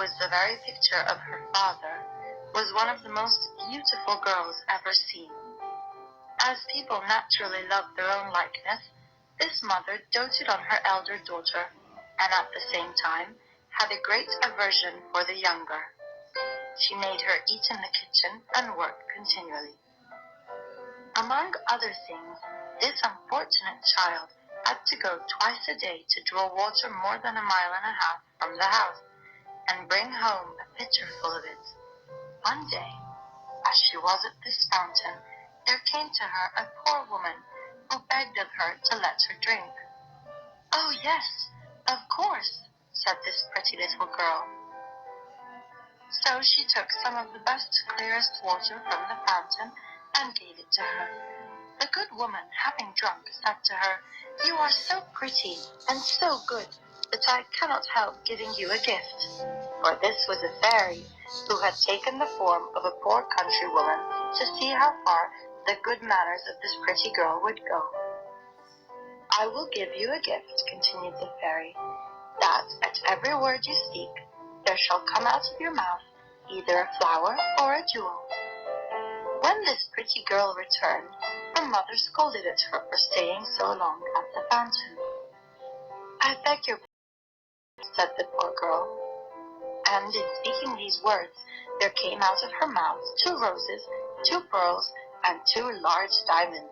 was the very picture of her father, was one of the most beautiful girls ever seen. As people naturally love their own likeness, this mother doted on her elder daughter, and at the same time had a great aversion for the younger. She made her eat in the kitchen and work continually. Among other things, this unfortunate child had to go twice a day to draw water more than 1.5 miles from the house, and bring home a pitcher full of it. One day, as she was at this fountain, there came to her a poor woman who begged of her to let her drink. "Oh yes, of course," said this pretty little girl. So she took some of the best, clearest water from the fountain and gave it to her. The good woman, having drunk, said to her, "You are so pretty and so good that I cannot help giving you a gift." For this was a fairy who had taken the form of a poor country woman to see how far the good manners of this pretty girl would go. "I will give you a gift," continued the fairy, "that at every word you speak, there shall come out of your mouth either a flower or a jewel." When this pretty girl returned, her mother scolded at her for staying so long at the fountain. "I beg your pardon," said the poor girl. And in speaking these words, there came out of her mouth 2 roses, 2 pearls, and 2 large diamonds.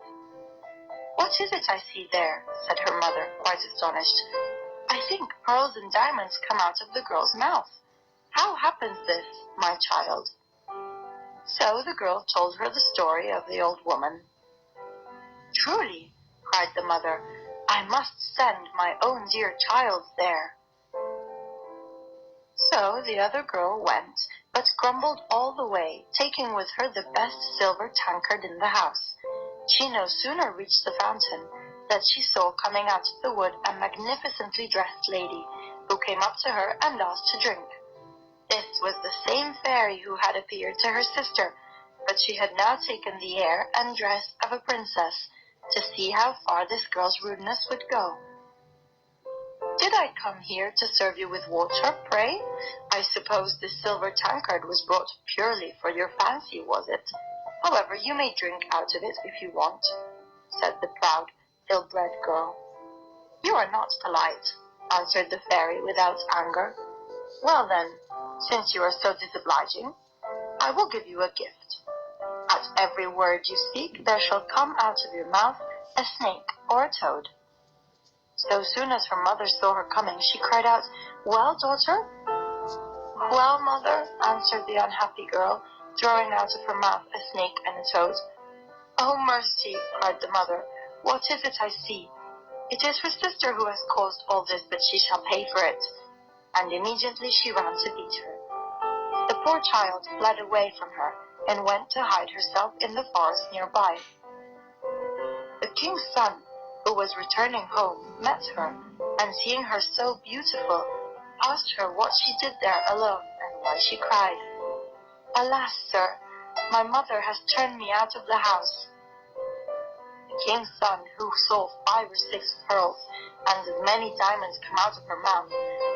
"What is it I see there?" said her mother, quite astonished. "I think pearls and diamonds come out of the girl's mouth. How happens this, my child?" So the girl told her the story of the old woman. "Truly," cried the mother, "I must send my own dear child there." So the other girl went, but grumbled all the way, taking with her the best silver tankard in the house. She no sooner reached the fountain than she saw coming out of the wood a magnificently dressed lady, who came up to her and asked to drink. This was the same fairy who had appeared to her sister, but she had now taken the air and dress of a princess, to see how far this girl's rudeness would go. "Did I come here to serve you with water, pray? I suppose this silver tankard was brought purely for your fancy, was it? However, you may drink out of it if you want," said the proud, ill-bred girl. "You are not polite," answered the fairy without anger. "Well then, since you are so disobliging, I will give you a gift. At every word you speak, there shall come out of your mouth a snake or a toad." So soon as her mother saw her coming, she cried out, "Well, daughter?" "Well, mother," answered the unhappy girl, drawing out of her mouth a snake and a toad. "Oh, mercy!" cried the mother. "What is it I see? It is her sister who has caused all this, but she shall pay for it." And immediately she ran to beat her. The poor child fled away from her and went to hide herself in the forest nearby. The king's son, who was returning home, met her, and seeing her so beautiful, asked her what she did there alone and why she cried. "Alas, sir, my mother has turned me out of the house." The king's son, who saw 5 or 6 pearls and as many diamonds come out of her mouth,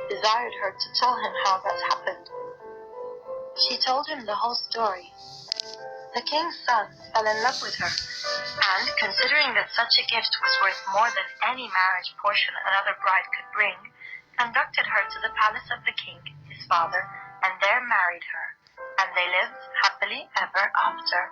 desired her to tell him how that happened. She told him the whole story. The king's son fell in love with her, and considering that such a gift was worth more than any marriage portion another bride could bring, conducted her to the palace of the king, his father, and there married her, and they lived happily ever after.